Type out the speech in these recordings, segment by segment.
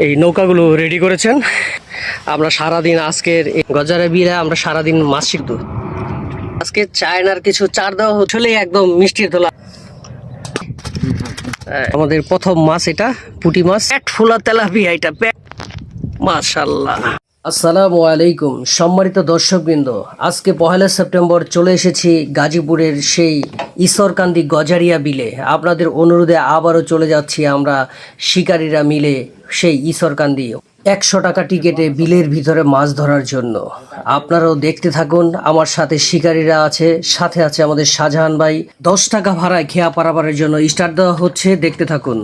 এই নৌকাগুলো রেডি করেছেন। আমরা সারাদিন আজকের গজারে বিলে আমরা সারাদিন মাছ শিখবো। আজকে চায়নার কিছু চার দেওয়া হচ্ছিল একদম মিষ্টির তোলা। আমাদের প্রথম মাছ এটা পুঁটি মাছ, পেট ফোলা তেলাপিয়া, এটা পেট। মাশাআল্লাহ। আসসালামু আলাইকুম সম্মানিত দর্শকবৃন্দ, আজকে 1 সেপ্টেম্বর চলে এসেছি গাজীপুরের সেই ঈশ্বরকান্দি গজারিয়া বিলে। আপনাদের অনুরোধে আবারও চলে যাচ্ছি আমরা শিকারীরা মিলে সেই ঈশ্বরকান্দি। 100 টাকা টিকেটে বিলের ভিতরে মাছ ধরার জন্য। আপনারাও দেখতে থাকুন, আমার সাথে শিকারীরা আছে, সাথে আছে আমাদের শাহজাহান ভাই। 10 টাকা ভাড়ায় খেয়া পারাপারের জন্য স্টার্ট দেওয়া হচ্ছে, দেখতে থাকুন।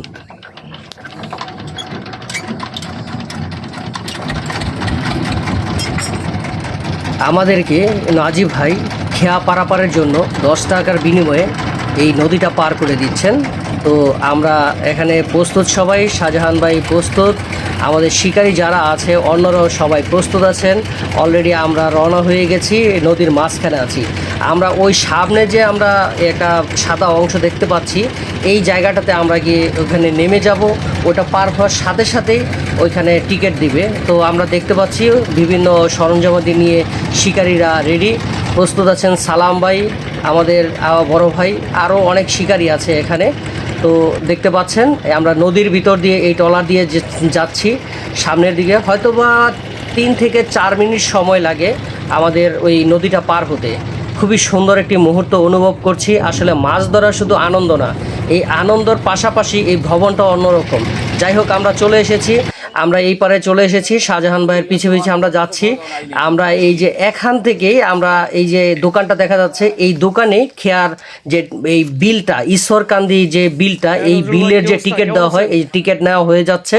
আমাদেরকে নাজিব ভাই খেয়া পারাপারের জন্য 10 টাকার বিনিময়ে এই নদীটা পার করে দিচ্ছেন। তো আমরা এখানে প্রস্তুত, সবাই শাহজাহান ভাই প্রস্তুত, আমাদের শিকারী যারা আছে অন্যরাও সবাই প্রস্তুত আছেন। অলরেডি আমরা রওনা হয়ে গেছি, নদীর মাঝখানে আছি আমরা। ওই সামনে যে আমরা একটা সাদা অংশ দেখতে পাচ্ছি, এই জায়গাটাতে আমরা গিয়ে ওখানে নেমে যাব। ওটা পার হওয়ার সাথে সাথেই ওইখানে টিকিট দিবে। তো আমরা দেখতে পাচ্ছি বিভিন্ন সরঞ্জামাদি নিয়ে শিকারীরা রেডি প্রস্তুত আছেন। সালাম ভাই, আমাদের বড় ভাই, আরও অনেক শিকারী আছে এখানে। তো দেখতে পাচ্ছেন আমরা নদীর ভিতর দিয়ে এই ট্রলার দিয়ে যাচ্ছি সামনের দিকে। হয়তো বা 3 থেকে 4 মিনিট সময় লাগে আমাদের ওই নদীটা পার হতে। খুবই সুন্দর একটি মুহূর্ত অনুভব করছি। আসলে মাছ ধরা শুধু আনন্দ না, এই আনন্দর পাশাপাশি এই ভবনটা অন্যরকম। যাই হোক, আমরা চলে এসেছি, আমরা এই পারে চলে এসেছি। শাহজাহান ভাইয়ের পিছে পিছে আমরা যাচ্ছি। আমরা এই যে এখান থেকেই আমরা এই যে দোকানটা দেখা যাচ্ছে, এই দোকানে খেয়ার যে এই বিলটা, ঈশ্বরকান্দি যে বিলটা, এই বিলের যে টিকিট দেওয়া হয়, এই টিকিট নেওয়া হয়ে যাচ্ছে।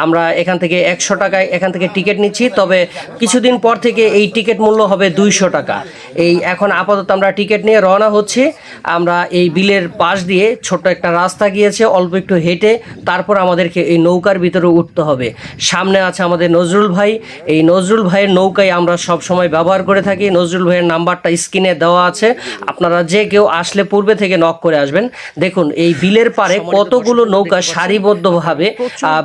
আমরা এখান থেকে 100 টাকায় এখান থেকে টিকিট নিচ্ছি। তবে কিছুদিন পর থেকে এই টিকিট মূল্য হবে 200 টাকা। এই এখন আপাতত আমরা টিকিট নিয়ে রওনা হচ্ছি। আমরা এই বিলের পাশ দিয়ে ছোট্ট একটা রাস্তা গিয়েছে, অল্প একটু হেঁটে তারপর আমাদেরকে এই নৌকার ভিতরে উঠতে হবে। সামনে আছে আমাদের নজরুল ভাই। এই নজরুল ভাইয়ের নৌকায় আমরা সব সময় ব্যবহার করে থাকি। নজরুল ভাইয়ের নাম্বারটা স্ক্রিনে দেওয়া আছে, আপনারা যে কেউ আসলে পূর্বে থেকে নক করে আসবেন। দেখুন এই বিলের পারে কতগুলো নৌকা সারিবদ্ধভাবে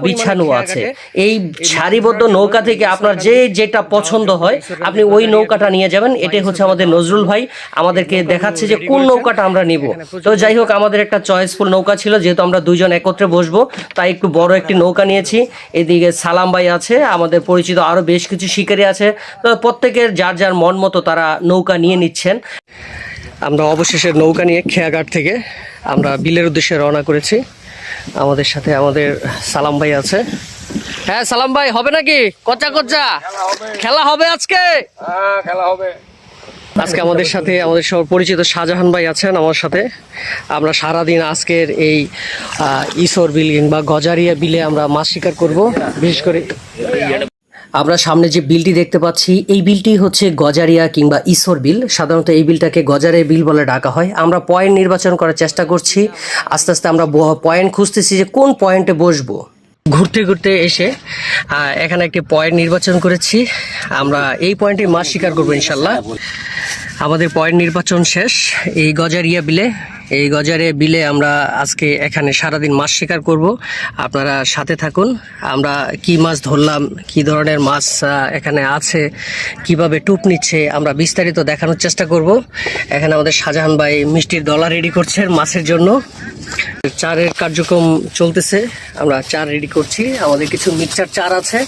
বিছানো আছে। এই সারিবদ্ধ নৌকা থেকে আপনার যেটা পছন্দ হয় আপনি ওই নৌকাটা নিয়ে যাবেন। এটাই হচ্ছে আমাদের নজরুল ভাই আমাদেরকে দেখাচ্ছে যে কোন নৌকাটা আমরা নিব। তো যাই হোক, আমাদের একটা চয়েসফুল নৌকা ছিল, যেহেতু আমরা দুইজন একত্রে বসবো তাই একটু বড় একটি নৌকা নিয়েছি। এদিকে সালাম ভাই আছে, আমাদের পরিচিত আরো বেশ কিছু শিকারী আছে। তো প্রত্যেকের যার যার মন মতো তারা নৌকা নিয়ে নিচ্ছেন। আমরা অবশেষে নৌকা নিয়ে খেয়াঘাট থেকে আমরা বিলের উদ্দেশ্যে রওনা করেছি। আমাদের সাথে আমাদের সালাম ভাই আছে। হ্যাঁ সালাম ভাই, হবে নাকি কচ্চা কচ্চা খেলা হবে আজকে? হ্যাঁ খেলা হবে। আজকে আমাদের সাথে আমাদের সব পরিচিত শাহজাহান ভাই আছেন আমার সাথে। আমরা সারাদিন আজকের এই ঈশ্বর বিল কিংবা গজারিয়া বিলে আমরা মাছ শিকার করব। বিশেষ করে আমরা সামনে যে বিলটি দেখতে পাচ্ছি, এই বিলটি হচ্ছে গজারিয়া কিংবা ঈশ্বর বিল। সাধারণত এই বিলটাকে গজারিয়া বিল বলে ডাকা হয়। আমরা পয়েন্ট নির্বাচন করার চেষ্টা করছি। আস্তে আস্তে আমরা পয়েন্ট খুঁজতেছি যে কোন পয়েন্টে বসবো। ঘুরতে ঘুরতে এসে এখানে একটি পয়েন্ট নির্বাচন করেছি। আমরা এই পয়েন্টে মাছ শিকার করবো ইনশাল্লাহ। আমাদের পয়েন্ট নির্বাচন শেষ এই গজারিয়া বিলে। এই গজারিয়া বিলে আমরা আজকে এখানে সারাদিন মাছ শিকার করব। আপনারা সাথে থাকুন। আমরা কি মাছ ধরলাম, কি ধরনের মাছ এখানে আছে, কিভাবে টুপ নিচ্ছে, আমরা বিস্তারিত দেখানোর চেষ্টা করব। এখানে আমাদের শাহজাহান ভাই মিষ্টির দলা রেডি করছেন মাছের জন্য। চারের কার্যক্রম চলতেছে, আমরা চার রেডি করছি। আমাদের কিছু মিক্সচার চার আছে,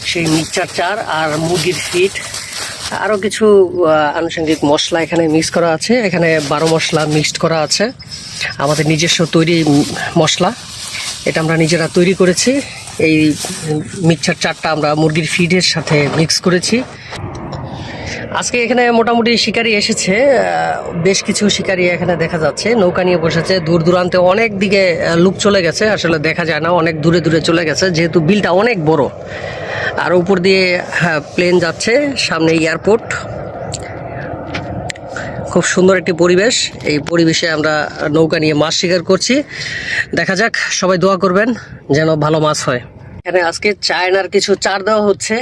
সেই মিক্সচার চার আর মুরগির ফিট, আরও কিছু আনুষঙ্গিক মশলা এখানে মিক্স করা আছে। এখানে 12 মশলা মিক্সড করা আছে, আমাদের নিজস্ব তৈরি মশলা। এটা আমরা নিজেরা তৈরি করেছি। এই মিক্সচার চারটা আমরা মুরগির ফিডের সাথে মিক্স করেছি। আজকে এখানে মোটামুটি শিকারি এসেছে, বেশ কিছু শিকারি এখানে দেখা যাচ্ছে, নৌকা নিয়ে বসেছে। দূর দূরান্তে অনেক দিকে লোক চলে গেছে, আসলে দেখা যায় না, অনেক দূরে দূরে চলে গেছে যেহেতু বিলটা অনেক বড়। আর উপর দিয়ে প্লেন যাচ্ছে, সামনে এয়ারপোর্ট। খুব সুন্দর একটি পরিবেশ। এই পরিবেশে আমরা নৌকা নিয়ে মাছ শিকার করছি। দেখা যাক, সবাই দোয়া করবেন যেন ভালো মাছ হয়। এখানে আজকে চায়নার কিছু চার দেওয়া হচ্ছে,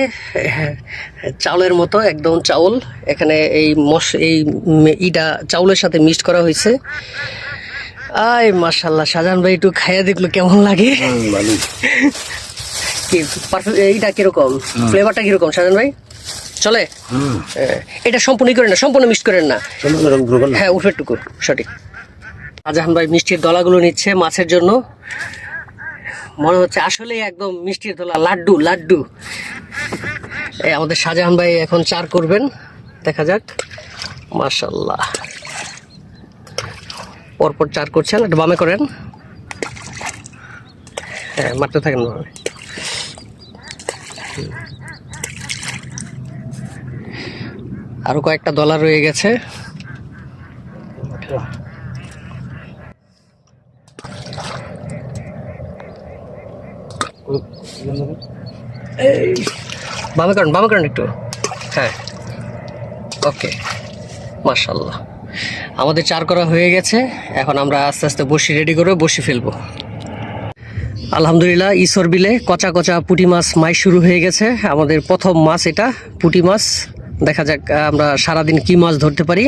চাউলের মতো একদম চাউল। এখানে এই চাউলের সাথে মিক্সড করা হয়েছে। আই মাশাআল্লাহ, শাহজাহান ভাই একটু খাইয়া দেখলো কেমন লাগে। কি এইটা কিরকম, ফ্লেভারটা কিরকম শাহজাহান ভাই? চলে? এটা সম্পূর্ণ করেন না, সম্পূর্ণ মিক্স করেন না। হ্যাঁ, উঠের টুকু সঠিক। শাহজাহান ভাই মিষ্টির দলাগুলো নিচ্ছে মাছের জন্য। মনে হচ্ছে আসলে একদম মিষ্টির দলা, লাড্ডু লাড্ডু। আমাদের শাহজাহান ভাই এখন চার করবেন, দেখা যাক। মাশাআল্লাহ, পরপর চার করছেন, একটু বামে করেন। হ্যাঁ, মারতে থাকেন বামে। আরো কয়েকটা দলা রয়ে গেছে। বামে করেন, বামে করেন একটু। হ্যাঁ, ওকে, মাশাআল্লাহ। আমাদের চার করা হয়ে গেছে। এখন আমরা আস্তে আস্তে বসি রেডি করে বসি ফেলবো। আলহামদুলিল্লাহ, ঈশ্বর বিলে কচা কচা পুঁটি মাছ মাই শুরু হয়ে গেছে। আমাদের প্রথম মাছ এটা, পুঁটি মাছ। দেখা যাক আমরা সারাদিন কি মাছ ধরতে পারি।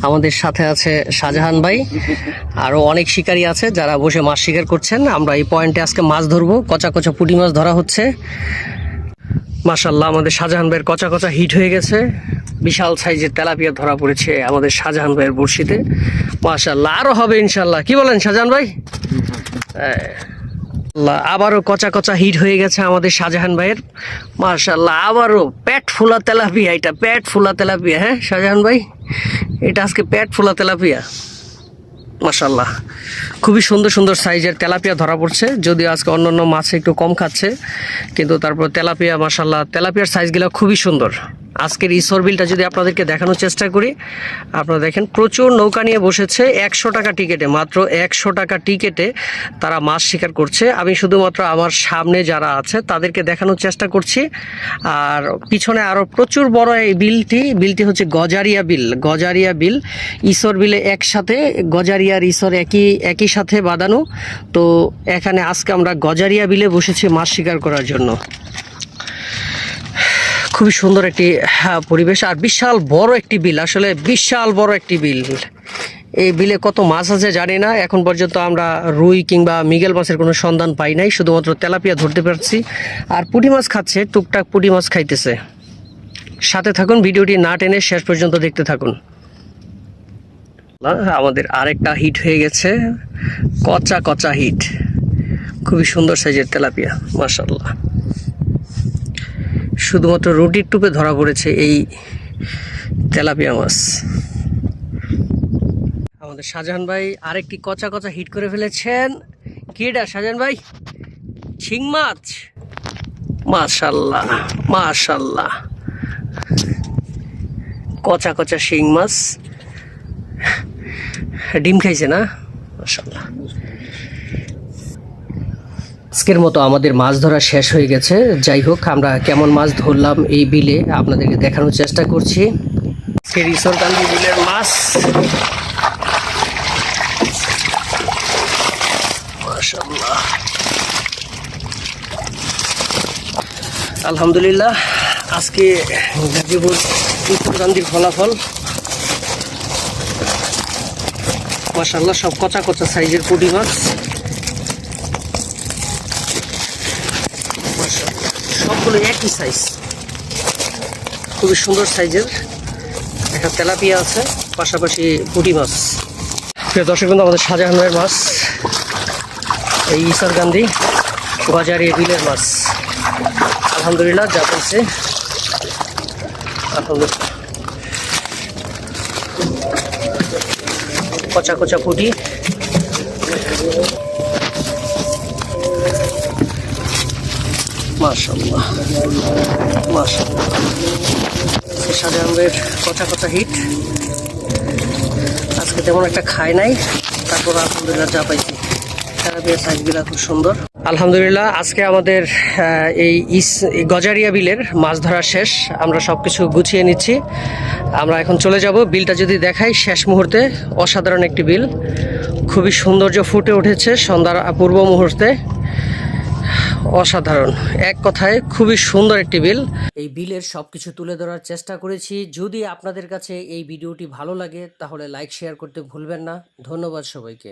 আমাদের সাথে আছে শাহজাহান ভাই, আরও অনেক শিকারী আছে যারা বসে মাছ শিকার করছেন। আমরা এই পয়েন্টে আজকে মাছ ধরবো, কচা কচা পুঁটি মাছ ধরা হচ্ছে। মাশাআল্লাহ, আমাদের শাহজাহান ভাইয়ের কচা কচা হিট হয়ে গেছে। বিশাল সাইজের তেলাপিয়া ধরা পড়েছে আমাদের শাহজাহান ভাইয়ের বড়শিতে। মাশাআল্লাহ, আরও হবে ইনশাল্লাহ। কি বলেন শাহজাহান ভাই? আবারও কচা কচা হিট হয়ে গেছে আমাদের শাহজাহান ভাইয়ের। মাশাআল্লাহ, আবারও পেট ফুলা তেলাপিয়া। এটা পেট ফুলা তেলাপিয়া। হ্যাঁ শাহজাহান ভাই, এটা আজকে পেট ফুলা তেলাপিয়া। মাশাআল্লাহ, খুবই সুন্দর সুন্দর সাইজের তেলাপিয়া ধরা পড়ছে। যদিও আজকে অন্যান্য মাছ একটু কম খাচ্ছে, কিন্তু তারপর তেলাপিয়া, মাশাআল্লাহ, তেলাপিয়ার সাইজগুলো খুবই সুন্দর। আজকের ঈশ্বর বিলটা যদি আপনাদেরকে দেখানোর চেষ্টা করি, আপনারা দেখেন প্রচুর নৌকা নিয়ে বসেছে। 100 টাকা টিকিটে, মাত্র 100 টাকা টিকিটে তারা মাছ শিকার করছে। আমি শুধুমাত্র আমার সামনে যারা আছে তাদেরকে দেখানোর চেষ্টা করছি। আর পিছনে আরও প্রচুর বড় এই বিলটি হচ্ছে গজারিয়া বিল। গজারিয়া বিল, ঈশ্বর বিলে একসাথে গজারিয়া আর ঈশ্বর একই সাথে বাঁধানো। তো এখানে আজকে আমরা গজারিয়া বিলে বসেছি মাছ শিকার করার জন্য। খুবই সুন্দর একটি পরিবেশ, আর বিশাল বড় একটি বিল, আসলে বিশাল বড় একটি বিল। এই বিলে কত মাছ আছে জানি না। এখন পর্যন্ত আমরা রুই কিংবা মৃগেল মাছের কোনো সন্ধান পাই নাই, শুধুমাত্র তেলাপিয়া ধরতে পারছি। আর পুঁটি মাছ খাচ্ছে, টুকটাক পুঁটি মাছ খাইতেছে। সাথে থাকুন, ভিডিওটি না টেনে শেষ পর্যন্ত দেখতে থাকুন। আমাদের আরেকটা হিট হয়ে গেছে, কচা কচা হিট। খুবই সুন্দর সাইজের তেলাপিয়া, মাশাআল্লাহ। শুধুমাত্র রুটির টুপে ধরা পড়েছে এই তেলাপিয়া মাছ। আমাদের শাহজাহান ভাই আরেকটি কচা কচা হিট করে ফেলেছেন। কি এটা শাহজাহান ভাই? শিং মাছ। মাশাআল্লাহ, মাশাআল্লাহ, কচা কচা শিং মাছ। ডিম খাইছে না? মাশাআল্লাহ। আজকের মতো আমাদের মাছ ধরা শেষ হয়ে গেছে। যাই হোক, আমরা কেমন মাছ ধরলাম এই বিলে আপনাদেরকে দেখানোর চেষ্টা করছি। ঈশ্বরকান্দি বিলের মাছ, মাশাআল্লাহ। আলহামদুলিল্লাহ, আজকে গাজীপুর ঈশ্বরকান্দির ফলাফল। মাশাআল্লাহ, সব কচা কচা সাইজের পুঁটি মাছ। সবগুলো একই সাইজ, খুবই সুন্দর সাইজের। একটা তেলাপিয়া আছে, পাশাপাশি পুঁটি মাছ। প্রিয় দর্শক বন্ধু, আমাদের শাহজাহান ভাইয়ের মাছ, এই ঈশ্বরকান্দি গজারিয়া বিলের মাছ। আলহামদুলিল্লাহ, যা পেয়েছে আলহামদুলিল্লাহ। কচা কচা পুঁটি, মাশাআল্লাহ, মাশাআল্লাহ। শাহজাহান ভাইয়ের কচা কচা হিট। আজকে তেমন একটা খাই নাই, তারপর আলহামদুলিল্লাহ যা পাইছি। তেলাপিয়ার সাইজগুলো খুব সুন্দর। আলহামদুলিল্লাহ, আজকে আমাদের এই গজারিয়া বিলের মাছ ধরা শেষ। আমরা সব কিছু গুছিয়ে নিচ্ছি। আমরা এখন চলে যাব। বিলটা যদি দেখাই, শেষ মুহূর্তে অসাধারণ একটি বিল, খুবই সৌন্দর্য ফুটে উঠেছে সন্ধ্যার পূর্ব মুহূর্তে। অসাধারণ, এক কথায় খুবই সুন্দর একটি বিল। এই বিলের সবকিছু তুলে ধরার চেষ্টা করেছি। যদি আপনাদের কাছে এই ভিডিওটি ভালো লাগে তাহলে লাইক শেয়ার করতে ভুলবেন না। ধন্যবাদ সবাইকে।